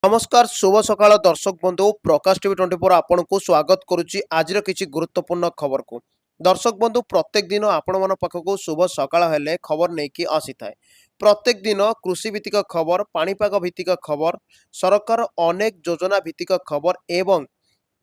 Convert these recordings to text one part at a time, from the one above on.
नमस्कार शुभ सकाळ दर्शक बंधु प्रकाश टीवी 24 आपण को स्वागत करुच्ची आज किसी गुरुत्वपूर्ण खबर को दर्शक बंधु प्रत्येक दिन आपण मन पाखक शुभ सकाळ हेले खबर नहीं कि आसी थाए प्रत्येक दिन कृषि भित्तिक खबर पाणीपाग भित्तिक खबर सरकार अनेक योजना भित्तिक खबर एवं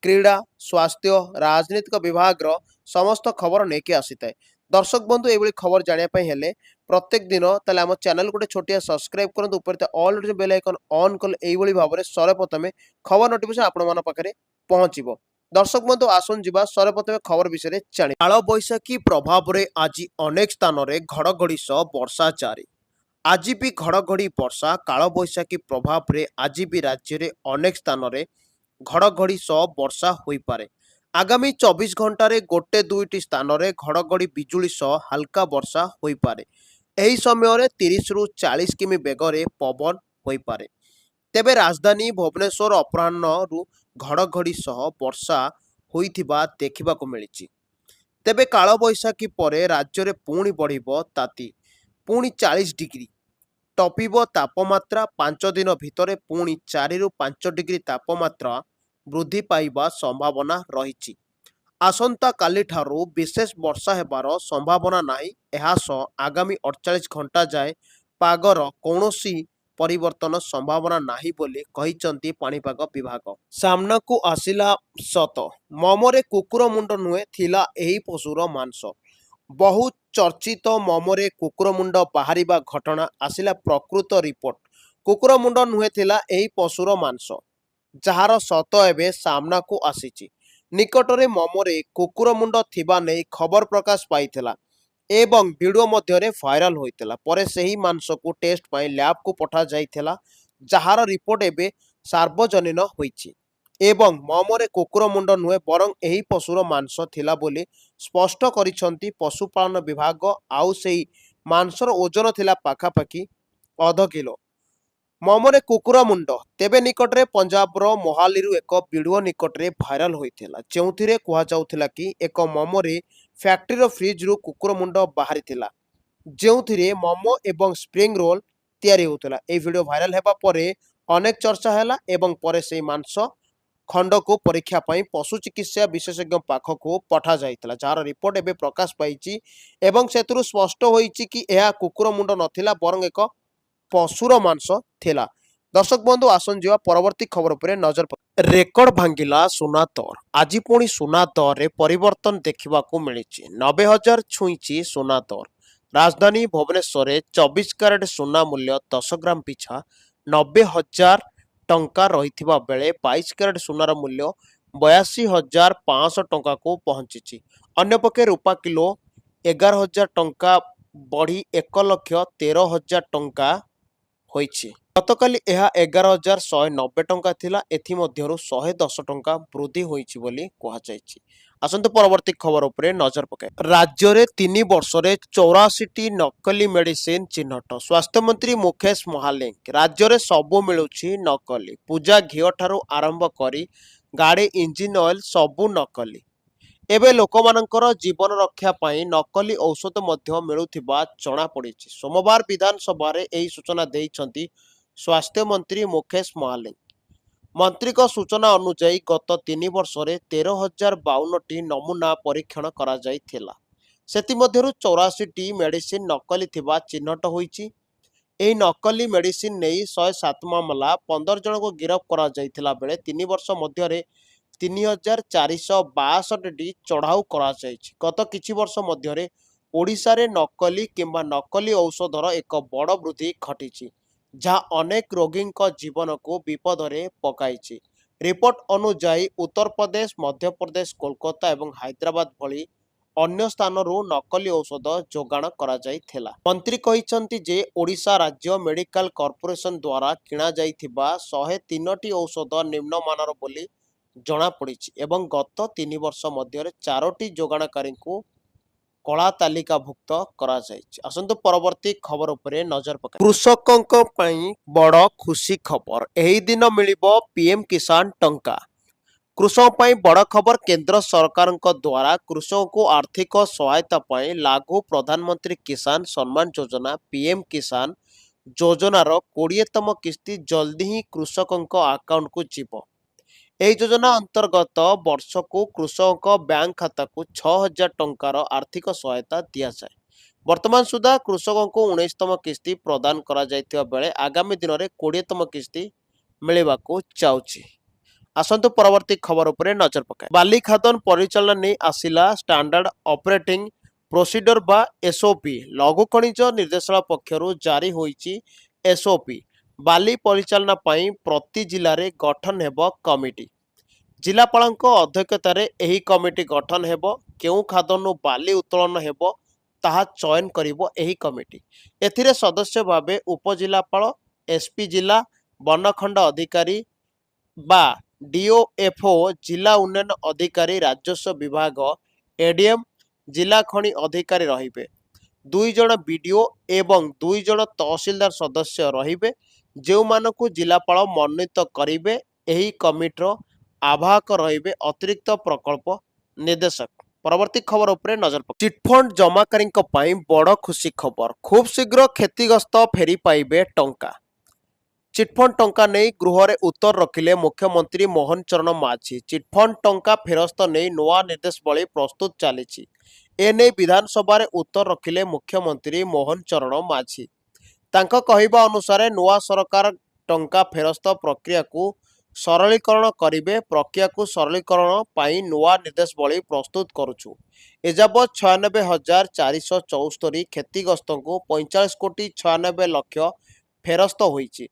क्रीड़ा स्वास्थ्य राजनीतिक विभाग समस्त खबर नहीं कि आसी थाए दर्शक बंधु ये खबर जानापी हेले प्रत्येक दिन ताले आम चैनल गोटे छोटिया सब्सक्राइब करंतु ऊपर ऑल बेल आइकन ऑन कले एई भाव में सर्वप्रथमे खबर नोटिफिकेशन आपण पाखे पहुंचो दर्शक बंधु आसन जा सर्वप्रथमे खबर विषय जाणी काल बैशाखी प्रभाव में आज अनेक स्थान में घड़घड़ी सह वर्षा जारी आज भी घड़घड़ी वर्षा काल बैशाखी प्रभाव में आज भी राज्य में अनेक स्थान में घड़घड़ी सह वर्षा हो पारे आगामी 24 घंटे गोटे दुईटी स्थान में घड़घड़ी बिजुली सह हल्का वर्षा हो पारे एही समय 30 रु 40 किमी बेगर पवन हो पारे तेबे राजधानी भुवनेश्वर अपराह्न घड़घड़ी सह वर्षा होइथिबा देखिबाकु मिलिछि तेबे काल बैशाखी परे राज्य में पुणी बढ़िबो ताती पुणी 40 डिग्री टपिबो तापमात्रा 5 दिन भितरे पुणी 4 रु 5 डिग्री तापमात्रा वृद्धि पाइबा संभावना रही आसंता काली ठारू विशेष वर्षा हेबार संभावना नाही एहा सह आगामी 48 घंटा जाए पागर कौनसी परिवर्तन संभावना नाही बोली कहिसंती पाणीपाग विभाग सामना को आसिला सत ममरे कुकुर मुंड नुहे थिला एही पशुर मांस बहु चर्चित ममरे कुकुर मुंड बाहरिबा घटना आसिला प्रकृत रिपोर्ट कुकुर मुंड नुहे थिला एही पशुर मांस जार सत एवं सामना को आसीची निकटरे ममरे कुकुर मुंड थिबा नै खबर प्रकाश पाइथिला एवं वीडियो मध्यरे वायरल होइतिला परे सेही मांस को टेस्ट पाई लैब को पठा जाइथिला जार रिपोर्ट एबे सार्वजनीन होइछि एवं ममरे कुकुर मुंड नुहे बरं एही पशुर मांस थिला बोली स्पष्ट करिसंती पशुपालन विभाग आउ सेही मांसर ओजन थिला पाखापाखि अध किलो ममरे कुकुर मुंड तेबे निकटरे पंजाब मोहाली एक वीडियो निकटरे भाइराल होइथिला जेउथिरे कुहा जाउथिला कि एक ममरे फैक्ट्री फ्रिज रु कुकुर मुंड बाहरी थिला जेउथिरे मोमो एवं स्प्रिंग रोल तैयारी होउथिला ए वीडियो भाइराल हेबा परे अनेक चर्चा हैला एवं परे से मांस खंड को परीक्षा पई पशु चिकित्सा विशेषज्ञ पाख को पठा जाइथिला जार रिपोर्ट एबे प्रकाश पाइछि एवं सेतुरु स्पष्ट होइछि कि एहा कुकुर मुंड नथिला बरं एक पशुर मांस थिला दर्शक बंधु आसन जीवा परवर्ती खबर पर नजर रेकर्ड भांगिला सुना दर आज पुणी सुना दर रे परिवर्तन देखा मिली 90,000 छुईची सुना दर राजधानी भुवनेश्वर 24 कैरेट सुना मूल्य 10 ग्राम पिछा 90,000 टंका रही बेले 22 कैरेट सुनार मूल्य 82,500 टंका को पहुंची अन्यपक्षे रूपा किलो 11,000 टंका बढ़ी 1,13,000 टंका होइछि गतकाली यह 11,190 टंका थिला एथि मध्यरु 110 टंका वृद्धि होइछि बोली कहा जाइछि आसंत परवर्ती खबर उपरे नजर पकाए राज्य रे 3 वर्ष रे 84 नकली मेडिसिन चिन्हट स्वास्थ्य मंत्री मुकेश महालिंग राज्य रे सबु मिलुछि नकली पूजा घिओ ठारू आरंभ करी गाड़ी इंजिन ऑयल सबु नकली एबे लोकमानंकर जीवन रक्षा पाई नकली औषध मध्य मिलुथिबा जणा पड़िछि सोमवार विधानसभा रे एही सूचना देइछंती स्वास्थ्य मंत्री मुकेश महालिंग मंत्री को सूचना अनुसार गत 3 वर्ष रे 13,052 नमूना परीक्षण करा जाइथिला सेतिमध्यरु 84 मेडिसिन नकली थिबा चिन्हट होइछि एही नकली मेडिसिन नेई 107 मामला 15 जन को गिरफ्त करा जाइथिला बेले 3 वर्ष मध्यरे 3,462 चढ़ाऊ करा जाइछि गत किछि वर्ष मध्यरे ओडिशा रे नकली किंबा नकली औषधर एक बड़ वृद्धि घटिछि जहाँ अनेक रोगी जीवन को विपद रे पकाइछि रिपोर्ट अनुसार उत्तर प्रदेश मध्य प्रदेश कोलकाता एवं हैदराबाद भली अन्य स्थान नकली औषध जोगाण करा जाइथिला मंत्री कहिसंती जे ओडिशा राज्य मेडिकल कॉर्पोरेशन द्वारा किणा जाइथिबा 103 औषध निम्नमानर बोली जणा पड़िछि एवं गत 3 वर्ष मध्यरे 4टी जोगाणकारी को कला तालिकाभुक्त करा जाइछि आसंतु परवर्ती खबर उपरे नजर पकाय कृषकक पई बड़ खुशी खबर एही दिन मिलिबो पीएम किसान टंका कृषक पई बड़ खबर केंद्र सरकार द्वारा कृषकों को आर्थिक सहायता पई लागू प्रधानमंत्री किसान सम्मान योजना पीएम किसान ଯୋଜନାର 20ତମ କିସ୍ତି ଜଲ୍ଦି ହିଁ କୃଷକଙ୍କ ଆକାଉଣ୍ଟକୁ ଯିବ। ଏହି ଯୋଜନା ଅନ୍ତର୍ଗତ ବର୍ଷକୁ କୃଷକଙ୍କ ବ୍ୟାଙ୍କ ଖାତାକୁ 6,000 ଟଙ୍କାର ଆର୍ଥିକ ସହାୟତା ଦିଆଯାଏ। ବର୍ତ୍ତମାନ ସୁଦ୍ଧା କୃଷକଙ୍କୁ 19ତମ କିସ୍ତି ପ୍ରଦାନ କରାଯାଇଥିବା ବେଳେ ଆଗାମୀ ଦିନରେ 20ତମ କିସ୍ତି ମିଳିବାକୁ ଯାଉଛି। ଆସନ୍ତୁ ପରବର୍ତ୍ତୀ ଖବର ଉପରେ ନଜର ପକାଏ। ବାଲି ଖାଦାନ ପରିଚାଳନା ନେଇ ଆସିଲା ଷ୍ଟାଣ୍ଡାର୍ଡ ଅପରେଟିଂ ପ୍ରୋସିଡର ବା ଏସ୍ଓପି। ଲଘୁ ଖଣିଜ ନିର୍ଦ୍ଦେଶାଳୟ ପକ୍ଷରୁ ଜାରି ହୋଇଛି ଏସ୍ଓପି। ବାଲି ପରିଚାଳନା ପାଇଁ ପ୍ରତି ଜିଲ୍ଲାରେ ଗଠନ ହେବ କମିଟି। ଜିଲ୍ଲାପାଳଙ୍କ ଅଧ୍ୟକ୍ଷତାରେ ଏହି କମିଟି ଗଠନ ହେବ। କେଉଁ ଖାଦାନରୁ ବାଲି ଉତ୍ତୋଳନ ହେବ ତାହା ଚୟନ କରିବ ଏହି କମିଟି। ଏଥିରେ ସଦସ୍ୟ ଭାବେ ଉପଜିଲ୍ଲାପାଳ, ଏସ୍ପି, ଜିଲ୍ଲା ବନଖଣ୍ଡ ଅଧିକାରୀ ବା DOFO, ଜିଲ୍ଲା ଉନ୍ନୟନ ଅଧିକାରୀ, ରାଜସ୍ୱ ବିଭାଗ, ADM, ଜିଲ୍ଲା ଖଣି ଅଧିକାରୀ ରହିବେ। 2 ଜଣ BDO ଏବଂ 2 ଜଣ ତହସିଲଦାର ସଦସ୍ୟ ରହିବେ, ଯେଉଁମାନଙ୍କୁ ଜିଲ୍ଲାପାଳ ମନୋନୀତ କରିବେ। ଏହି କମିଟିର ଆବାହକ ରହିବେ ଅତିରିକ୍ତ ପ୍ରକଳ୍ପ ନିର୍ଦ୍ଦେଶକ। ପରବର୍ତ୍ତୀ ଖବର ଉପରେ ନଜର ପକାଇବା। ଚିଟଫଣ୍ଡ ଜମାକାରୀଙ୍କ ପାଇଁ ବଡ଼ ଖୁସି ଖବର। ଖୁବ୍ ଶୀଘ୍ର କ୍ଷତିଗ୍ରସ୍ତ ଫେରି ପାଇବେ ଟଙ୍କା। ଚିଟଫଣ୍ଡ ଟଙ୍କା ନେଇ ଗୃହରେ ଉତ୍ତର ରଖିଲେ ମୁଖ୍ୟମନ୍ତ୍ରୀ ମୋହନ ଚରଣ ମାଝୀ। ଚିଟଫଣ୍ଡ ଟଙ୍କା ଫେରସ୍ତ ନେଇ ନୂଆ ନିର୍ଦ୍ଦେଶାବଳୀ ପ୍ରସ୍ତୁତ ଚାଲିଛି। ଏନେଇ ବିଧାନସଭାରେ ଉତ୍ତର ରଖିଲେ ମୁଖ୍ୟମନ୍ତ୍ରୀ ମୋହନ ଚରଣ ମାଝୀ। ତାଙ୍କ କହିବା ଅନୁସାରେ ନୂଆ ସରକାର ଟଙ୍କା ଫେରସ୍ତ ପ୍ରକ୍ରିୟାକୁ ସରଳୀକରଣ କରିବେ। ପ୍ରକ୍ରିୟାକୁ ସରଳୀକରଣ ପାଇଁ ନୂଆ ନିର୍ଦ୍ଦେଶାବଳୀ ପ୍ରସ୍ତୁତ କରୁଛୁ। ଏଯାବତ୍ 96,474 କ୍ଷତିଗ୍ରସ୍ତଙ୍କୁ 45,96,00,000 ଫେରସ୍ତ ହୋଇଛି।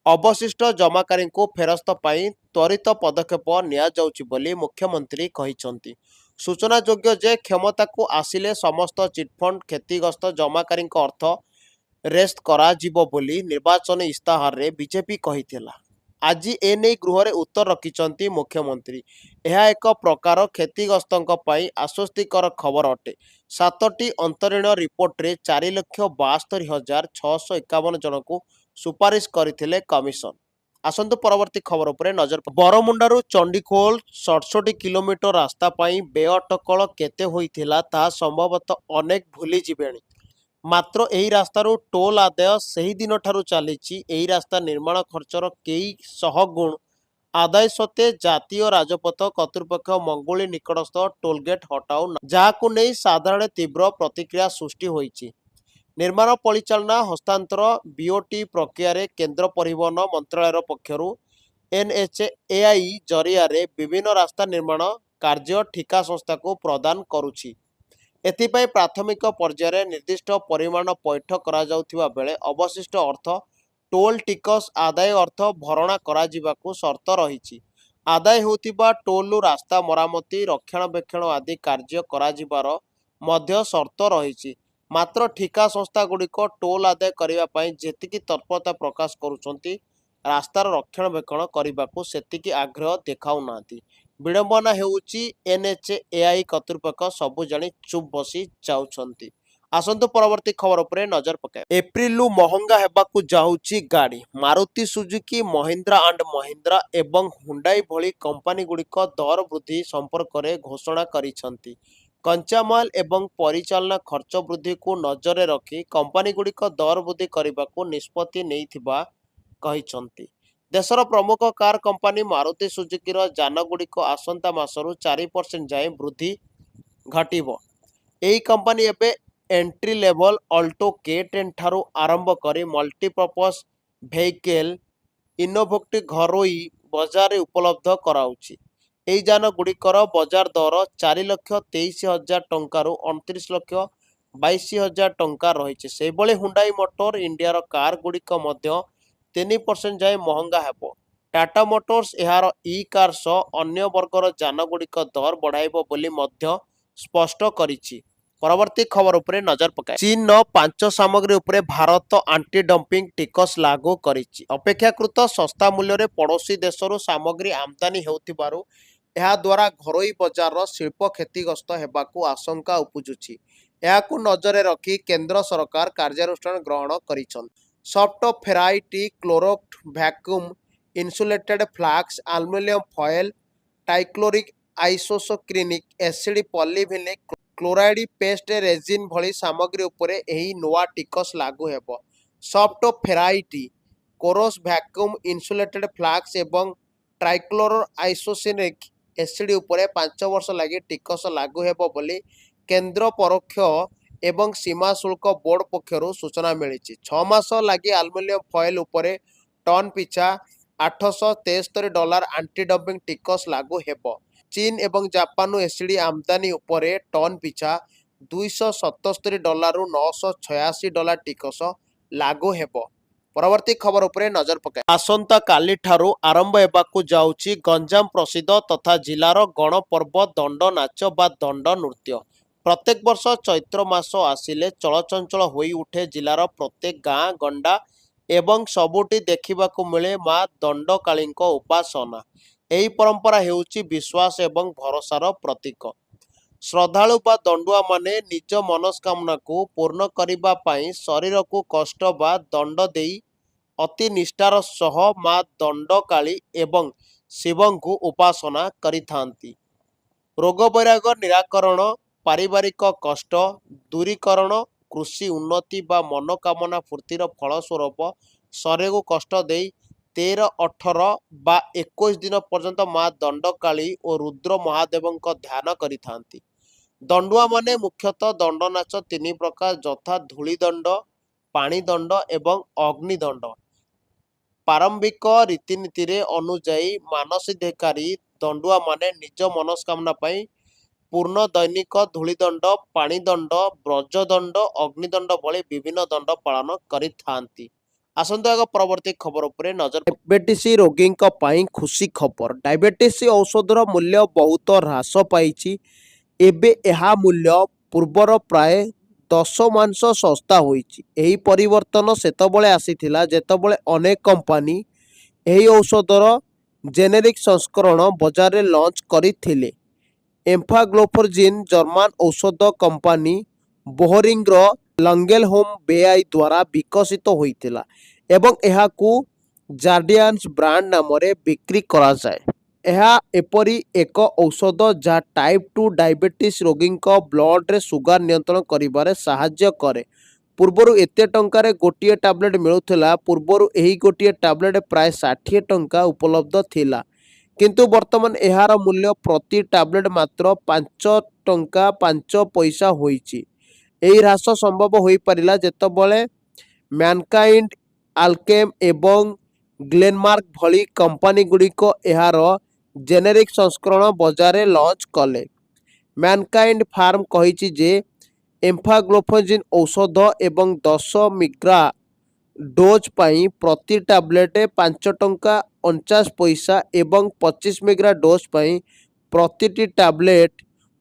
ଅବଶିଷ୍ଟ ଜମାକାରୀଙ୍କୁ ଫେରସ୍ତ ପାଇଁ ତ୍ୱରିତ ପଦକ୍ଷେପ ନିଆଯାଉଛି ବୋଲି ମୁଖ୍ୟମନ୍ତ୍ରୀ କହିଛନ୍ତି। ସୂଚନାଯୋଗ୍ୟ ଯେ କ୍ଷମତାକୁ ଆସିଲେ ସମସ୍ତ ଚିଟଫଣ୍ଡ କ୍ଷତିଗ୍ରସ୍ତ ଜମାକାରୀଙ୍କ ଅର୍ଥ ରେସ୍ତ କରାଯିବ ବୋଲି ନିର୍ବାଚନୀ ଇସ୍ତାହାରରେ ବିଜେପି କହିଥିଲା। ଆଜି ଏନେଇ ଗୃହରେ ଉତ୍ତର ରଖିଛନ୍ତି ମୁଖ୍ୟମନ୍ତ୍ରୀ। ଏହା ଏକ ପ୍ରକାର କ୍ଷତିଗ୍ରସ୍ତଙ୍କ ପାଇଁ ଆଶ୍ୱସ୍ତିକର ଖବର ଅଟେ। 7ଟି ଅନ୍ତରୀଣ ରିପୋର୍ଟରେ 4,72,651 ଜଣଙ୍କୁ ସୁପାରିଶ କରିଥିଲେ କମିଶନ। ଆସନ୍ତୁ ପରବର୍ତ୍ତୀ ଖବର ଉପରେ ନଜର ପକାଇବା। ବରମୁଣ୍ଡାରୁ ଚଣ୍ଡିଖୋଲ 67 କିଲୋମିଟର ରାସ୍ତା ପାଇଁ ବେଅଟକଳ କେତେ ହୋଇଥିଲା ତାହା ସମ୍ଭବତଃ ଅନେକ ଭୁଲିଯିବେଣି। ମାତ୍ର ଏହି ରାସ୍ତାରୁ ଟୋଲ୍ ଆଦାୟ ସେହି ଦିନଠାରୁ ଚାଲିଛି। ଏହି ରାସ୍ତା ନିର୍ମାଣ ଖର୍ଚ୍ଚର କେଇ ଶହ ଗୁଣ ଆଦାୟ ସତ୍ତ୍ୱେ ଜାତୀୟ ରାଜପଥ କର୍ତ୍ତୃପକ୍ଷ ମଙ୍ଗୁଳି ନିକଟସ୍ଥ ଟୋଲଗେଟ୍ ହଟାଉ ନାହିଁ, ଯାହାକୁ ନେଇ ସାଧାରଣରେ ତୀବ୍ର ପ୍ରତିକ୍ରିୟା ସୃଷ୍ଟି ହୋଇଛି। ନିର୍ମାଣ ପରିଚାଳନା ହସ୍ତାନ୍ତର BOT ପ୍ରକ୍ରିୟାରେ କେନ୍ଦ୍ର ପରିବହନ ମନ୍ତ୍ରଣାଳୟ ପକ୍ଷରୁ NHAI ଜରିଆରେ ବିଭିନ୍ନ ରାସ୍ତା ନିର୍ମାଣ କାର୍ଯ୍ୟ ଠିକା ସଂସ୍ଥାକୁ ପ୍ରଦାନ କରୁଛି। ଏଥିପାଇଁ ପ୍ରାଥମିକ ପର୍ଯ୍ୟାୟରେ ନିର୍ଦ୍ଦିଷ୍ଟ ପରିମାଣ ପୈଠ କରାଯାଉଥିବା ବେଳେ ଅବଶିଷ୍ଟ ଅର୍ଥ ଟୋଲ୍ ଟିକସ ଆଦାୟ ଅର୍ଥ ଭରଣା କରାଯିବାକୁ ସର୍ତ୍ତ ରହିଛି। ଆଦାୟ ହେଉଥିବା ଟୋଲ୍ରୁ ରାସ୍ତା ମରାମତି, ରକ୍ଷଣାବେକ୍ଷଣ ଆଦି କାର୍ଯ୍ୟ କରାଯିବାର ମଧ୍ୟ ସର୍ତ୍ତ ରହିଛି। ମାତ୍ର ଠିକା ସଂସ୍ଥାଗୁଡ଼ିକ ଟୋଲ୍ ଆଦାୟ କରିବା ପାଇଁ ଯେତିକି ତତ୍ପରତା ପ୍ରକାଶ କରୁଛନ୍ତି, ରାସ୍ତାର ରକ୍ଷଣାବେକ୍ଷଣ କରିବାକୁ ସେତିକି ଆଗ୍ରହ ଦେଖାଉନାହାନ୍ତି। ବିଡ଼ମ୍ବନା ହେଉଛି NHAI କର୍ତ୍ତୃପକ୍ଷ ସବୁ ଜାଣି ଚୁପ୍ ବସି ଯାଉଛନ୍ତି। ଆସନ୍ତୁ ପରବର୍ତ୍ତୀ ଖବର ଉପରେ ନଜର ପକାଇବା। ଏପ୍ରିଲରୁ ମହଙ୍ଗା ହେବାକୁ ଯାଉଛି ଗାଡ଼ି। ମାରୁତି ସୁଜୁକି, ମହିନ୍ଦ୍ରା ଆଣ୍ଡ ମହିନ୍ଦ୍ରା ଏବଂ ହୁଣ୍ଡାଇ ଭଳି କମ୍ପାନୀଗୁଡ଼ିକ ଦର ବୃଦ୍ଧି ସମ୍ପର୍କରେ ଘୋଷଣା କରିଛନ୍ତି। କଞ୍ଚାମାଲ ଏବଂ ପରିଚାଳନା ଖର୍ଚ୍ଚ ବୃଦ୍ଧିକୁ ନଜରରେ ରଖି କମ୍ପାନୀଗୁଡ଼ିକ ଦର ବୃଦ୍ଧି କରିବାକୁ ନିଷ୍ପତ୍ତି ନେଇଥିବା କହିଛନ୍ତି। ଦେଶର ପ୍ରମୁଖ କାର୍ କମ୍ପାନୀ ମାରୁତି ସୁଜୁକିର ଯାନଗୁଡ଼ିକ ଆସନ୍ତା ମାସରୁ 4% ଯାଏଁ ବୃଦ୍ଧି ଘଟିବ। ଏହି କମ୍ପାନୀ ଏବେ ଏଣ୍ଟ୍ରି ଲେଭଲ ଅଲ୍ଟୋ K10 ଠାରୁ ଆରମ୍ଭ କରି ମଲ୍ଟିପର୍ପସ୍ ଭେହିକେଲ ଇନୋଭେକ୍ଟ ଘରୋଇ ବଜାରରେ ଉପଲବ୍ଧ କରାଉଛି। ଏହି ଯାନଗୁଡ଼ିକର ବଜାର ଦର 4,23,000 ଟଙ୍କାରୁ 29,22,000 ଟଙ୍କା ରହିଛି। ସେହିଭଳି ହୁଣ୍ଡାଇ ମୋଟର ଇଣ୍ଡିଆର କାରଗୁଡ଼ିକ ମଧ୍ୟ 3% ଯାଏଁ ମହଙ୍ଗା ହେବ। ଟାଟା ମୋଟର୍ସ ଏହାର ଇ-କାର୍ ସହ ଅନ୍ୟ ବର୍ଗର ଯାନଗୁଡ଼ିକ ଦର ବଢ଼ାଇବ ବୋଲି ମଧ୍ୟ ସ୍ପଷ୍ଟ କରିଛି। ପରବର୍ତ୍ତୀ ଖବର ଉପରେ ନଜର ପକାଇବା। ଚୀନର 5 ସାମଗ୍ରୀ ଉପରେ ଭାରତ ଆଣ୍ଟି ଡମ୍ପିଂ ଟିକସ ଲାଗୁ କରିଛି। ଅପେକ୍ଷାକୃତ ଶସ୍ତା ମୂଲ୍ୟରେ ପଡ଼ୋଶୀ ଦେଶରୁ ସାମଗ୍ରୀ ଆମଦାନୀ ହେଉଥିବାରୁ ଏହାଦ୍ୱାରା ଘରୋଇ ବଜାରର ଶିଳ୍ପ କ୍ଷତିଗ୍ରସ୍ତ ହେବାକୁ ଆଶଙ୍କା ଉପୁଜୁଛି। ଏହାକୁ ନଜରରେ ରଖି କେନ୍ଦ୍ର ସରକାର କାର୍ଯ୍ୟାନୁଷ୍ଠାନ ଗ୍ରହଣ କରିଛନ୍ତି। ସଫ୍ଟ ଫେରାଇଟ୍ କ୍ଲୋରୋକ୍ସ vacuum insulated flask, aluminium foil, trichloric isocyanic acid, polyvinyl chloride paste resin ଭଳି ସାମଗ୍ରୀ ଉପରେ ଏହି ନୂଆ ଟିକସ ଲାଗୁ ହେବ। Soft ferrite, cores vacuum insulated flask ଏବଂ ଟ୍ରାଇକ୍ଲୋରୋ ଆଇସୋସିନିକ୍ ଏସିଡ୍ ଉପରେ 5 ବର୍ଷ ଲାଗି ଟିକସ ଲାଗୁ ହେବ ବୋଲି କେନ୍ଦ୍ର ପରୋକ୍ଷ ଏବଂ ସୀମା ଶୁଳ୍କ ବୋର୍ଡ ପକ୍ଷରୁ ସୂଚନା ମିଳିଛି। 6 ମାସ ଲାଗି ଆଲୁମିନିୟମ ଫଏଲ ଉପରେ ଟନ୍ ପିଛା $873 ଆଣ୍ଟି ଡମ୍ପିଂ ଟିକସ ଲାଗୁ ହେବ। ଚୀନ ଏବଂ ଜାପାନରୁ ଏସିଡ୍ ଆମଦାନୀ ଉପରେ ଟନ୍ ପିଛା $277ରୁ $986 ଟିକସ ଲାଗୁ ହେବ। ପରବର୍ତ୍ତୀ ଖବର ଉପରେ ନଜର ପକାଇବା। ଆସନ୍ତାକାଲିଠାରୁ ଆରମ୍ଭ ହେବାକୁ ଯାଉଛି ଗଞ୍ଜାମ ପ୍ରସିଦ୍ଧ ତଥା ଜିଲ୍ଲାର ଗଣପର୍ବ ଦଣ୍ଡ ନାଚ ବା ଦଣ୍ଡ ନୃତ୍ୟ। ପ୍ରତ୍ୟେକ ବର୍ଷ ଚୈତ୍ର ମାସ ଆସିଲେ ଚଳଚଞ୍ଚଳ ହୋଇ ଉଠେ ଜିଲ୍ଲାର ପ୍ରତ୍ୟେକ ଗାଁ ଗଣ୍ଡା ଏବଂ ସବୁଠି ଦେଖିବାକୁ ମିଳେ ମା ଦଣ୍ଡକାଳୀଙ୍କ ଉପାସନା। ଏହି ପରମ୍ପରା ହେଉଛି ବିଶ୍ୱାସ ଏବଂ ଭରସାର ପ୍ରତୀକ। ଶ୍ରଦ୍ଧାଳୁ ବା ଦଣ୍ଡୁଆମାନେ ନିଜ ମନସ୍କାମନାକୁ ପୂର୍ଣ୍ଣ କରିବା ପାଇଁ ଶରୀରକୁ କଷ୍ଟ ବା ଦଣ୍ଡ ଦେଇ ଅତି ନିଷ୍ଠାର ସହ ମା ଦଣ୍ଡକାଳୀ ଏବଂ ଶିବଙ୍କୁ ଉପାସନା କରିଥାନ୍ତି। ରୋଗ ବୈରାଗ ନିରାକରଣ, ପାରିବାରିକ କଷ୍ଟ ଦୂରୀକରଣ, କୃଷି ଉନ୍ନତି ବା ମନୋକାମନା ପୂର୍ତ୍ତିର ଫଳ ସ୍ୱରୂପ ଶରୀରକୁ କଷ୍ଟ ଦେଇ 13, 18 ବା 21 ଦିନ ପର୍ଯ୍ୟନ୍ତ ମା ଦଣ୍ଡକାଳୀ ଓ ରୁଦ୍ର ମହାଦେବଙ୍କ ଧ୍ୟାନ କରିଥାନ୍ତି। ଦଣ୍ଡୁଆମାନେ ମୁଖ୍ୟତଃ ଦଣ୍ଡନାଚ 3 ପ୍ରକାର ଯଥା ଧୂଳିଦଣ୍ଡ, ପାଣିଦଣ୍ଡ ଏବଂ ଅଗ୍ନିଦଣ୍ଡ। ପ୍ରାରମ୍ଭିକ ରୀତିନୀତିରେ ଅନୁଯାୟୀ ମାନସିଦ୍ଧିକାରୀ ଦଣ୍ଡୁଆମାନେ ନିଜ ମନସ୍କାମନା ପାଇଁ ପୂର୍ଣ୍ଣ ଦୈନିକ ଧୂଳିଦଣ୍ଡ, ପାଣିଦଣ୍ଡ, ବ୍ରଜଦଣ୍ଡ, ଅଗ୍ନିଦଣ୍ଡ ଭଳି ବିଭିନ୍ନ ଦଣ୍ଡ ପାଳନ କରିଥାନ୍ତି। ଆସନ୍ତୁ ଏକ ପରବର୍ତ୍ତୀ ଖବର ଉପରେ ନଜର। ଡାଇବେଟିସ୍ ରୋଗୀଙ୍କ ପାଇଁ ଖୁସି ଖବର। ଡାଇବେଟିସ୍ ଔଷଧର ମୂଲ୍ୟ ବହୁତ ହ୍ରାସ ପାଇଛି। ଏବେ ଏହା ମୂଲ୍ୟ ପୂର୍ବର ପ୍ରାୟ 10 ଶସ୍ତା ହୋଇଛି। ଏହି ପରିବର୍ତ୍ତନ ସେତେବେଳେ ଆସିଥିଲା ଯେତେବେଳେ ଅନେକ କମ୍ପାନୀ ଏହି ଔଷଧର ଜେନେରିକ୍ ସଂସ୍କରଣ ବଜାରରେ ଲଞ୍ଚ କରିଥିଲେ। ଏମ୍ଫାଗ୍ଲୋଫର୍ଜିନ୍ ଜର୍ମାନ ଔଷଧ କମ୍ପାନୀ ବୋହରିଂର ଲଙ୍ଗେଲହୋମ୍ ବେଆଇ ଦ୍ୱାରା ବିକଶିତ ହୋଇଥିଲା ଏବଂ ଏହାକୁ ଜାର୍ଡିଆନ୍ସ ବ୍ରାଣ୍ଡ ନାମରେ ବିକ୍ରି କରାଯାଏ। ଏହା ଏପରି ଏକ ଔଷଧ ଯାହା ଟାଇପ୍ 2 ଡାଇବେଟିସ୍ ରୋଗୀଙ୍କ ବ୍ଲଡରେ ସୁଗାର ନିୟନ୍ତ୍ରଣ କରିବାରେ ସାହାଯ୍ୟ କରେ। ପୂର୍ବରୁ ଏତେ ଟଙ୍କାରେ ଗୋଟିଏ ଟାବଲେଟ୍ ମିଳୁଥିଲା। ପୂର୍ବରୁ ଏହି ଗୋଟିଏ ଟାବଲେଟ୍ ପ୍ରାୟ 60 ଟଙ୍କା ଉପଲବ୍ଧ ଥିଲା, କିନ୍ତୁ ବର୍ତ୍ତମାନ ଏହାର ମୂଲ୍ୟ ପ୍ରତି ଟାବଲେଟ୍ ମାତ୍ର 5 ଟଙ୍କା 5 ପଇସା ହୋଇଛି। ଏହି ହ୍ରାସ ସମ୍ଭବ ହୋଇପାରିଲା ଯେତେବେଳେ ମ୍ୟାନକାଇଣ୍ଡ, ଆଲକେମ୍ ଏବଂ ଗ୍ଲେନମାର୍କ ଭଳି କମ୍ପାନୀଗୁଡ଼ିକ ଏହାର ଜେନେରିକ୍ ସଂସ୍କରଣ ବଜାରରେ ଲଞ୍ଚ କଲେ। ମ୍ୟାନକାଇଣ୍ଡ ଫାର୍ମ କହିଛି ଯେ ଏମ୍ଫାଗ୍ଲୋଫଜିନ୍ ଔଷଧ ଏବଂ 10 ମିଗ୍ରା ଡୋଜ୍ ପାଇଁ ପ୍ରତି ଟାବଲେଟ୍ 5 ଟଙ୍କା 49 ପଇସା ଏବଂ 25 ମିଗ୍ରା ଡୋଜ୍ ପାଇଁ ପ୍ରତିଟି ଟାବଲେଟ୍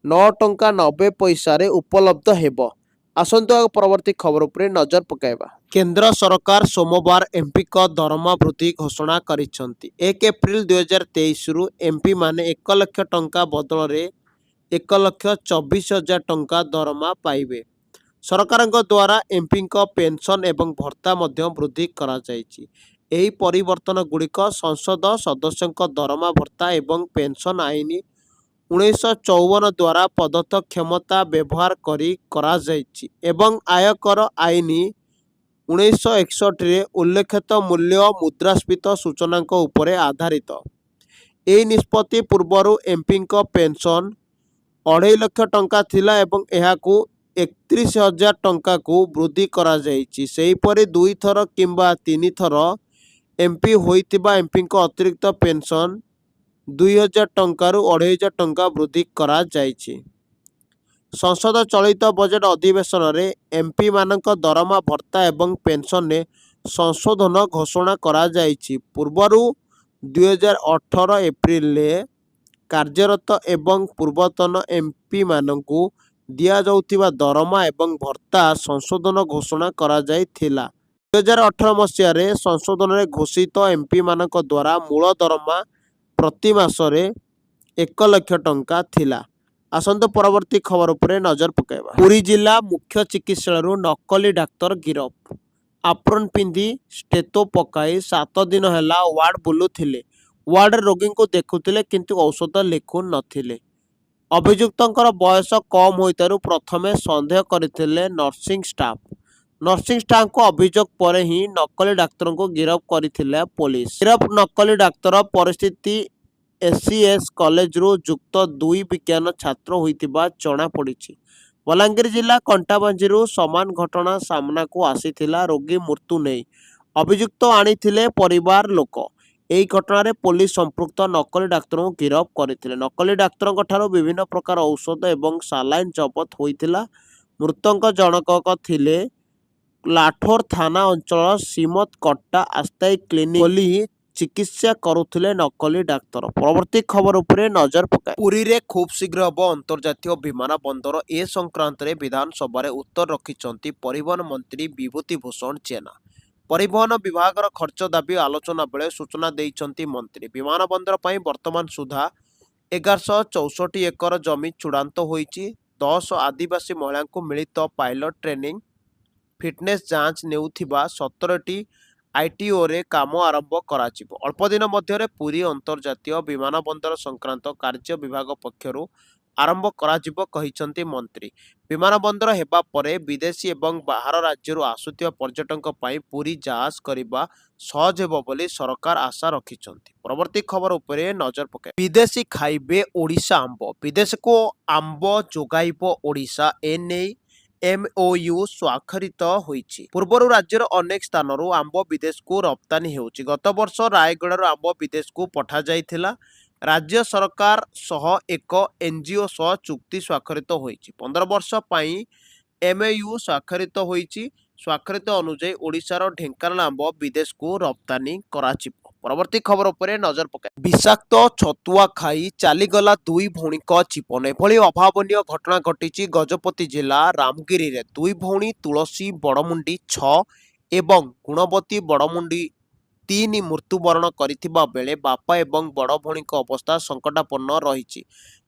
9 ଟଙ୍କା 90 ପଇସାରେ ଉପଲବ୍ଧ ହେବ। ଆସନ୍ତୁ ଆଉ ପରବର୍ତ୍ତୀ ଖବର ଉପରେ ନଜର ପକାଇବା। କେନ୍ଦ୍ର ସରକାର ସୋମବାର ଏମ୍ପିଙ୍କ ଦରମା ବୃଦ୍ଧି ଘୋଷଣା କରିଛନ୍ତି। 1 ଏପ୍ରିଲ 2023ରୁ ଏମ୍ପିମାନେ 1 ଲକ୍ଷ ଟଙ୍କା ବଦଳରେ 1,24,000 ଟଙ୍କା ଦରମା ପାଇବେ। ସରକାରଙ୍କ ଦ୍ୱାରା ଏମ୍ପିଙ୍କ ପେନ୍ସନ୍ ଏବଂ ଭତ୍ତା ମଧ୍ୟ ବୃଦ୍ଧି କରାଯାଇଛି। ଏହି ପରିବର୍ତ୍ତନଗୁଡ଼ିକ ସଂସଦ ସଦସ୍ୟଙ୍କ ଦରମା ଭତ୍ତା ଏବଂ ପେନ୍ସନ୍ ଆଇନ 1954 ଦ୍ୱାରା ପ୍ରଦତ୍ତ କ୍ଷମତା ବ୍ୟବହାର କରି କରାଯାଇଛି ଏବଂ ଆୟକର ଆଇନ 1961ରେ ଉଲ୍ଲେଖିତ ମୂଲ୍ୟ ମୁଦ୍ରାସ୍ଫୀତି ସୂଚକାଙ୍କ ଉପରେ ଆଧାରିତ। ଏହି ନିଷ୍ପତ୍ତି ପୂର୍ବରୁ ଏମ୍ପିଙ୍କ ପେନ୍ସନ୍ 2.5 ଲକ୍ଷ ଟଙ୍କା ଥିଲା ଏବଂ ଏହାକୁ 31,000 ଟଙ୍କାକୁ ବୃଦ୍ଧି କରାଯାଇଛି। ସେହିପରି 2 ଥର କିମ୍ବା 3 ଥର ଏମ୍ପି ହୋଇଥିବା ଏମ୍ପିଙ୍କ ଅତିରିକ୍ତ ପେନ୍ସନ୍ 2,000 ଟଙ୍କାରୁ 2,500 ଟଙ୍କା ବୃଦ୍ଧି କରାଯାଇଛି। ସଂସଦ ଚଳିତ ବଜେଟ୍ ଅଧିବେଶନରେ ଏମ୍ପିମାନଙ୍କ ଦରମା ଭତ୍ତା ଏବଂ ପେନ୍ସନ୍ରେ ସଂଶୋଧନ ଘୋଷଣା କରାଯାଇଛି। ପୂର୍ବରୁ 2018 ଏପ୍ରିଲରେ କାର୍ଯ୍ୟରତ ଏବଂ ପୂର୍ବତନ ଏମ୍ପିମାନଙ୍କୁ ଦିଆଯାଉଥିବା ଦରମା ଏବଂ ଭତ୍ତା ସଂଶୋଧନ ଘୋଷଣା କରାଯାଇଥିଲା। 2018 ମସିହାରେ ସଂଶୋଧନରେ ଘୋଷିତ ଏମ୍ପିମାନଙ୍କ ଦ୍ୱାରା ମୂଳ ଦରମା ପ୍ରତି ମାସରେ 1 ଲକ୍ଷ ଟଙ୍କା ଥିଲା। ଆସନ୍ତୁ ପରବର୍ତ୍ତୀ ଖବର ଉପରେ ନଜର ପକାଇବା। ପୁରୀ ଜିଲ୍ଲା ମୁଖ୍ୟ ଚିକିତ୍ସାଳୟରୁ ନକଲି ଡାକ୍ତର ଗିରଫ। ଆପ୍ରୋନ୍ ପିନ୍ଧି ଷ୍ଟେଥୋ ପକାଇ 7 ଦିନ ହେଲା ୱାର୍ଡ ବୁଲୁଥିଲେ। ୱାର୍ଡରେ ରୋଗୀଙ୍କୁ ଦେଖୁଥିଲେ କିନ୍ତୁ ଔଷଧ ଲେଖୁ ନଥିଲେ। ଅଭିଯୁକ୍ତଙ୍କର ବୟସ କମ୍ ହୋଇଥିବାରୁ ପ୍ରଥମେ ସନ୍ଦେହ କରିଥିଲେ ନର୍ସିଂ ଷ୍ଟାଫ୍। ନର୍ସିଂ ଷ୍ଟାଫଙ୍କ ଅଭିଯୋଗ ପରେ ହିଁ ନକଲି ଡାକ୍ତରଙ୍କୁ ଗିରଫ କରିଥିଲା ପୋଲିସ। ଗିରଫ ନକଲି ଡାକ୍ତର ପରିସ୍ଥିତି ଏସିଏସ୍ କଲେଜରୁ ଯୁକ୍ତ 2 ବିଜ୍ଞାନ ଛାତ୍ର ହୋଇଥିବା ଜଣାପଡ଼ିଛି। ବଲାଙ୍ଗୀର ଜିଲ୍ଲା କଣ୍ଟାବାଞ୍ଜିରୁ ସମାନ ଘଟଣା ସାମ୍ନାକୁ ଆସିଥିଲା। ରୋଗୀ ମୃତ୍ୟୁ ନେଇ ଅଭିଯୁକ୍ତ ଆଣିଥିଲେ ପରିବାର ଲୋକ। ଏହି ଘଟଣାରେ ପୋଲିସ ସମ୍ପୃକ୍ତ ନକଲି ଡାକ୍ତରଙ୍କୁ ଗିରଫ କରିଥିଲେ। ନକଲି ଡାକ୍ତରଙ୍କ ଠାରୁ ବିଭିନ୍ନ ପ୍ରକାର ଔଷଧ ଏବଂ ସାଲାଇନ୍ ଜବତ ହୋଇଥିଲା। ମୃତକ ଜଣକ ଥିଲେ ଲାଠୋର ଥାନା ଅଞ୍ଚଳର ଶ୍ରୀମତ କଟ୍ଟା ଆସ୍ଥାୟୀ କ୍ଲିନିକ ଖୋଲି ଚିକିତ୍ସା କରୁଥିଲେ ନକଲି ଡାକ୍ତର। ପରବର୍ତ୍ତୀ ଖବର ଉପରେ ନଜର ପକାଏ। ପୁରୀରେ ଖୁବ୍ ଶୀଘ୍ର ହେବ ଅନ୍ତର୍ଜାତୀୟ ବିମାନ ବନ୍ଦର। ଏ ସଂକ୍ରାନ୍ତରେ ବିଧାନସଭାରେ ଉତ୍ତର ରଖିଛନ୍ତି ପରିବହନ ମନ୍ତ୍ରୀ ବିଭୂତି ଭୂଷଣ ଜେନା। ପରିବହନ ବିଭାଗର ଖର୍ଚ୍ଚ ଦାବି ଆଲୋଚନା ବେଳେ ସୂଚନା ଦେଇଛନ୍ତି ମନ୍ତ୍ରୀ। ବିମାନ ବନ୍ଦର ପାଇଁ ବର୍ତ୍ତମାନ ସୁଦ୍ଧା 1164 ଏକର ଜମି ଚୂଡ଼ାନ୍ତ ହୋଇଛି। 10 ଆଦିବାସୀ ମହିଳାଙ୍କୁ ମିଳିତ ପାଇଲଟ ଟ୍ରେନିଂ ଫିଟନେସ୍ ଯାଞ୍ଚ ନେଉଥିବା 17ଟି ଆଇଟିଓରେ କାମ ଆରମ୍ଭ କରାଯିବ। ଅଳ୍ପ ଦିନ ମଧ୍ୟରେ ପୁରୀ ଅନ୍ତର୍ଜାତୀୟ ବିମାନ ବନ୍ଦର ସଂକ୍ରାନ୍ତ କାର୍ଯ୍ୟ ବିଭାଗ ପକ୍ଷରୁ ଆରମ୍ଭ କରାଯିବ କହିଛନ୍ତି ମନ୍ତ୍ରୀ। ବିମାନ ବନ୍ଦର ହେବା ପରେ ବିଦେଶୀ ଏବଂ ବାହାର ରାଜ୍ୟରୁ ଆସୁଥିବା ପର୍ଯ୍ୟଟକଙ୍କ ପାଇଁ ପୁରୀ ଜାହାଜ କରିବା ସହଜ ହେବ ବୋଲି ସରକାର ଆଶା ରଖିଛନ୍ତି। ପରବର୍ତ୍ତୀ ଖବର ଉପରେ ନଜର ପକାଏ। ବିଦେଶୀ ଖାଇବେ ଓଡ଼ିଶା ଆମ୍ବ। ବିଦେଶକୁ ଆମ୍ବ ଯୋଗାଇବ ଓଡ଼ିଶା। ଏନେଇ MOU ସ୍ୱାକ୍ଷରିତ ହୋଇଛି। ପୂର୍ବରୁ ରାଜ୍ୟର ଅନେକ ସ୍ଥାନରୁ ଆମ୍ବ ବିଦେଶକୁ ରପ୍ତାନି ହେଉଛି। ଗତ ବର୍ଷ ରାୟଗଡ଼ାରୁ ଆମ୍ବ ବିଦେଶକୁ ପଠାଯାଇଥିଲା। ରାଜ୍ୟ ସରକାର ସହ ଏକ NGO ସହ ଚୁକ୍ତି ସ୍ୱାକ୍ଷରିତ ହୋଇଛି। 15 ବର୍ଷ ପାଇଁ MOU ସ୍ୱାକ୍ଷରିତ ହୋଇଛି। ସ୍ୱାକ୍ଷରିତ ଅନୁଯାୟୀ ଓଡ଼ିଶାର ଢେଙ୍କାନାଳ ଆମ୍ବ ବିଦେଶକୁ ରପ୍ତାନି କରାଯିବ। ପରବର୍ତ୍ତୀ ଖବର ଉପରେ ନଜର ପକାଏ। ବିଷାକ୍ତ ଛତୁଆ ଖାଇ ଚାଲିଗଲା ଦୁଇ ଭଉଣୀଙ୍କ ଜୀବନ। ଏଭଳି ଅଭାବନୀୟ ଘଟଣା ଘଟିଛି ଗଜପତି ଜିଲ୍ଲା ରାମଗିରିରେ। ଦୁଇ ଭଉଣୀ ତୁଳସୀ ବଡ଼ମୁଣ୍ଡି 6 ଏବଂ ଗୁଣବତୀ ବଡ଼ମୁଣ୍ଡି 3 ମୃତ୍ୟୁବରଣ କରିଥିବା ବେଳେ ବାପା ଏବଂ ବଡ଼ ଭଉଣୀଙ୍କ ଅବସ୍ଥା ସଙ୍କଟାପନ୍ନ ରହିଛି।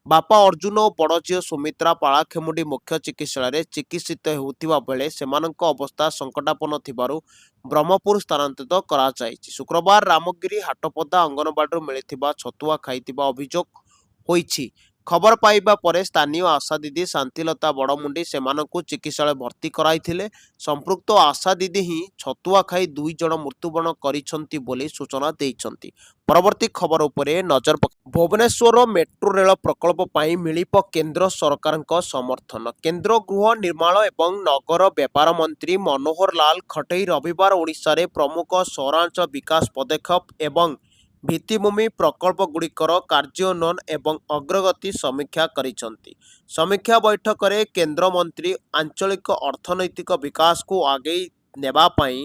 ବାପା ଅର୍ଜୁନ ଓ ବଡ଼ ଝିଅ ସୁମିତ୍ରା ପାଳାଖେମୁଣ୍ଡି ମୁଖ୍ୟ ଚିକିତ୍ସାଳୟରେ ଚିକିତ୍ସିତ ହେଉଥିବା ବେଳେ ସେମାନଙ୍କ ଅବସ୍ଥା ସଙ୍କଟାପନ୍ନ ଥିବାରୁ ବ୍ରହ୍ମପୁର ସ୍ଥାନାନ୍ତରିତ କରାଯାଇଛି। ଶୁକ୍ରବାର ରାମଗିରି ହାଟପଦା ଅଙ୍ଗନବାଡ଼ିରୁ ମିଳିଥିବା ଛତୁଆ ଖାଇଥିବା ଅଭିଯୋଗ ହୋଇଛି। ଖବର ପାଇବା ପରେ ସ୍ଥାନୀୟ ଆଶା ଦିଦି ଶାନ୍ତିଲତା ବଡ଼ମୁଣ୍ଡି ସେମାନଙ୍କୁ ଚିକିତ୍ସାଳୟରେ ଭର୍ତ୍ତି କରାଇଥିଲେ। ସମ୍ପୃକ୍ତ ଆଶା ଦିଦି ହିଁ ଛତୁଆ ଖାଇ 2 ଜଣ ମୃତ୍ୟୁବରଣ କରିଛନ୍ତି ବୋଲି ସୂଚନା ଦେଇଛନ୍ତି। ପରବର୍ତ୍ତୀ ଖବର ଉପରେ ନଜର ପକାଏ। ଭୁବନେଶ୍ୱର ମେଟ୍ରୋ ରେଳ ପ୍ରକଳ୍ପ ପାଇଁ ମିଳିବ କେନ୍ଦ୍ର ସରକାରଙ୍କ ସମର୍ଥନ। କେନ୍ଦ୍ର ଗୃହ ନିର୍ମାଣ ଏବଂ ନଗର ବ୍ୟାପାର ମନ୍ତ୍ରୀ ମନୋହର ଲାଲ ଖଟେଇ ରବିବାର ଓଡ଼ିଶାରେ ପ୍ରମୁଖ ସହରାଞ୍ଚଳ ବିକାଶ ପଦକ୍ଷେପ ଏବଂ ଭିତ୍ତିଭୂମି ପ୍ରକଳ୍ପଗୁଡ଼ିକର କାର୍ଯ୍ୟାନ୍ୱୟନ ଏବଂ ଅଗ୍ରଗତି ସମୀକ୍ଷା କରିଛନ୍ତି। ସମୀକ୍ଷା ବୈଠକରେ କେନ୍ଦ୍ରମନ୍ତ୍ରୀ ଆଞ୍ଚଳିକ ଅର୍ଥନୈତିକ ବିକାଶକୁ ଆଗେଇ ନେବା ପାଇଁ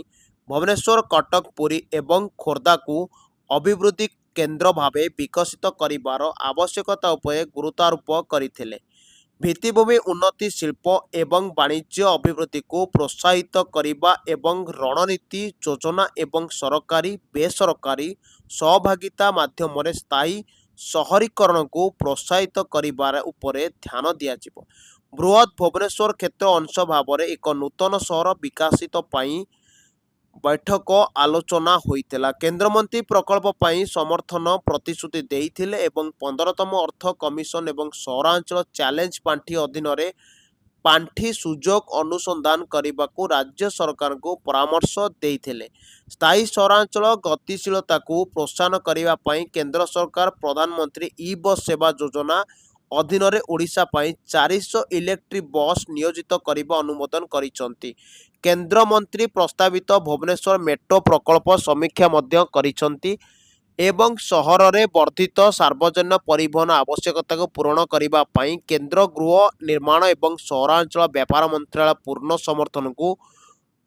ଭୁବନେଶ୍ୱର, କଟକ, ପୁରୀ ଏବଂ ଖୋର୍ଦ୍ଧାକୁ ଅଭିବୃଦ୍ଧି କେନ୍ଦ୍ର ଭାବେ ବିକଶିତ କରିବାର ଆବଶ୍ୟକତା ଉପରେ ଗୁରୁତ୍ୱାରୋପ କରିଥିଲେ। ଭିତ୍ତିଭୂମି ଉନ୍ନତି, ଶିଳ୍ପ ଏବଂ ବାଣିଜ୍ୟ ଅଭିବୃଦ୍ଧିକୁ ପ୍ରୋତ୍ସାହିତ କରିବା ଏବଂ ରଣନୀତି ଯୋଜନା ଏବଂ ସରକାରୀ ବେସରକାରୀ ସହଭାଗିତା ମାଧ୍ୟମରେ ସ୍ଥାୟୀ ସହରୀକରଣକୁ ପ୍ରୋତ୍ସାହିତ କରିବା ଉପରେ ଧ୍ୟାନ ଦିଆଯିବ। ବୃହତ୍ ଭୁବନେଶ୍ୱର କ୍ଷେତ୍ର ଅଂଶ ଭାବରେ ଏକ ନୂତନ ସହର ବିକଶିତ ପାଇଁ ବୈଠକ ଆଲୋଚନା ହୋଇଥିଲା। କେନ୍ଦ୍ରମନ୍ତ୍ରୀ ପ୍ରକଳ୍ପ ପାଇଁ ସମର୍ଥନ ପ୍ରତିଶ୍ରୁତି ଦେଇଥିଲେ ଏବଂ 15ତମ ଅର୍ଥ କମିଶନ ଏବଂ ସହରାଞ୍ଚଳ ଚ୍ୟାଲେଞ୍ଜ ପାଣ୍ଠି ଅଧୀନରେ ପାଣ୍ଠି ସୁଯୋଗ ଅନୁସନ୍ଧାନ କରିବାକୁ ରାଜ୍ୟ ସରକାରଙ୍କୁ ପରାମର୍ଶ ଦେଇଥିଲେ। ସ୍ଥାୟୀ ସହରାଞ୍ଚଳ ଗତିଶୀଳତାକୁ ପ୍ରୋତ୍ସାହନ କରିବା ପାଇଁ କେନ୍ଦ୍ର ସରକାର ପ୍ରଧାନମନ୍ତ୍ରୀ ଇ-ବସ୍ ସେବା ଯୋଜନା ଅଧୀନରେ ଓଡ଼ିଶା ପାଇଁ 400 ଇଲେକ୍ଟ୍ରିକ୍ ବସ୍ ନିୟୋଜିତ କରିବା ଅନୁମୋଦନ କରିଛନ୍ତି। କେନ୍ଦ୍ରମନ୍ତ୍ରୀ ପ୍ରସ୍ତାବିତ ଭୁବନେଶ୍ୱର ମେଟ୍ରୋ ପ୍ରକଳ୍ପ ସମୀକ୍ଷା ମଧ୍ୟ କରିଛନ୍ତି ଏବଂ ସହରରେ ବର୍ଦ୍ଧିତ ସାର୍ବଜନୀନ ପରିବହନ ଆବଶ୍ୟକତାକୁ ପୂରଣ କରିବା ପାଇଁ କେନ୍ଦ୍ର ଗୃହ ନିର୍ମାଣ ଏବଂ ସହରାଞ୍ଚଳ ବ୍ୟାପାର ମନ୍ତ୍ରଣାଳୟ ପୂର୍ଣ୍ଣ ସମର୍ଥନକୁ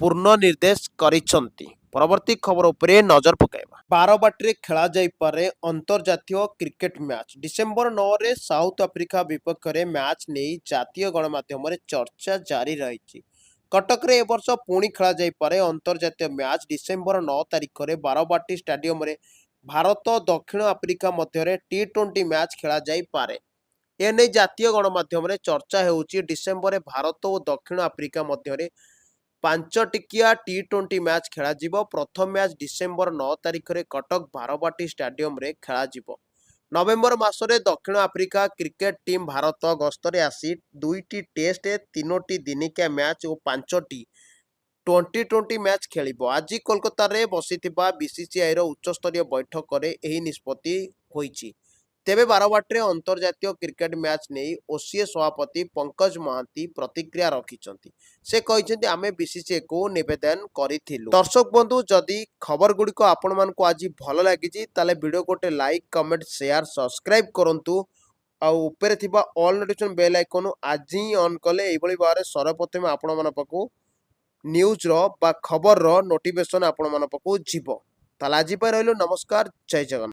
ପୂର୍ଣ୍ଣ ନିର୍ଦ୍ଦେଶ କରିଛନ୍ତି। ପରବର୍ତ୍ତୀ ଖବର ଉପରେ ନଜର ପକାଇବା। ବାରବାଟୀରେ ଖେଳାଯାଇପାରେ ଅନ୍ତର୍ଜାତୀୟ କ୍ରିକେଟ ମ୍ୟାଚ୍। ଡିସେମ୍ବର 9ରେ ସାଉଥ ଆଫ୍ରିକା ବିପକ୍ଷରେ ମ୍ୟାଚ୍ ନେଇ ଜାତୀୟ ଗଣମାଧ୍ୟମରେ ଚର୍ଚ୍ଚା ଜାରି ରହିଛି। କଟକରେ ଏବର୍ଷ ପୁଣି ଖେଳାଯାଇପାରେ ଅନ୍ତର୍ଜାତୀୟ ମ୍ୟାଚ୍। ଡିସେମ୍ବର 9 ତାରିଖରେ ବାରବାଟୀ ଷ୍ଟାଡିୟମରେ ଭାରତ ଦକ୍ଷିଣ ଆଫ୍ରିକା ମଧ୍ୟରେ T20 ମ୍ୟାଚ୍ ଖେଳାଯାଇପାରେ। ଏନେଇ ଜାତୀୟ ଗଣମାଧ୍ୟମରେ ଚର୍ଚ୍ଚା ହେଉଛି। ଡିସେମ୍ବରରେ ଭାରତ ଓ ଦକ୍ଷିଣ ଆଫ୍ରିକା ମଧ୍ୟରେ 5 ଟିକିଆ T20 ମ୍ୟାଚ୍ ଖେଳାଯିବ। ପ୍ରଥମ ମ୍ୟାଚ୍ ଡିସେମ୍ବର 9 ତାରିଖରେ କଟକ ବାରବାଟୀ ଷ୍ଟାଡିୟମରେ ଖେଳାଯିବ। ନଭେମ୍ବର ମାସରେ ଦକ୍ଷିଣ ଆଫ୍ରିକା କ୍ରିକେଟ ଟିମ୍ ଭାରତ ଗସ୍ତରେ ଆସି 2ଟି ଟେଷ୍ଟ, 3ଟି ଦିନିକିଆ ମ୍ୟାଚ୍ ଓ 5ଟି 2020 ମ୍ୟାଚ୍ ଖେଳିବ। ଆଜି କୋଲକାତାରେ ବସିଥିବା ବିସିସିଆଇର ଉଚ୍ଚସ୍ତରୀୟ ବୈଠକରେ ଏହି ନିଷ୍ପତ୍ତି ହୋଇଛି। ତେବେ ବାରବାଟୀରେ ଅନ୍ତର୍ଜାତୀୟ କ୍ରିକେଟ ମ୍ୟାଚ୍ ନେଇ ଓସିଏ ସଭାପତି ପଙ୍କଜ ମହାନ୍ତି ପ୍ରତିକ୍ରିୟା ରଖିଛନ୍ତି। ସେ କହିଛନ୍ତି ଆମେ ବିସିସିଆଇକୁ ନିବେଦନ କରିଥିଲୁ। ଦର୍ଶକ ବନ୍ଧୁ, ଯଦି ଖବରଗୁଡ଼ିକ ଆପଣମାନଙ୍କୁ ଆଜି ଭଲ ଲାଗିଛି ତାହେଲେ ଭିଡ଼ିଓକୁ ଗୋଟେ ଲାଇକ୍, କମେଣ୍ଟ, ସେୟାର, ସବସ୍କ୍ରାଇବ୍ କରନ୍ତୁ। ଆଉ ଉପରେ ଥିବା ଅଲ୍ ନୋଟିଫିକେସନ୍ ବେଲ୍ ଆଇକନ୍ ଆଜି ହିଁ ଅନ୍ କଲେ ଏଇଭଳି ଭାବରେ ସର୍ବପ୍ରଥମେ ଆପଣମାନଙ୍କ ପାଖକୁ ନ୍ୟୁଜ୍ର ବା ଖବରର ନୋଟିଫିକେସନ୍ ଆପଣମାନଙ୍କ ପାଖକୁ ଯିବ। ତାହେଲେ ଆଜି ପାଇଁ ରହିଲୁ, ନମସ୍କାର, ଜୟ ଜଗନ୍ନାଥ।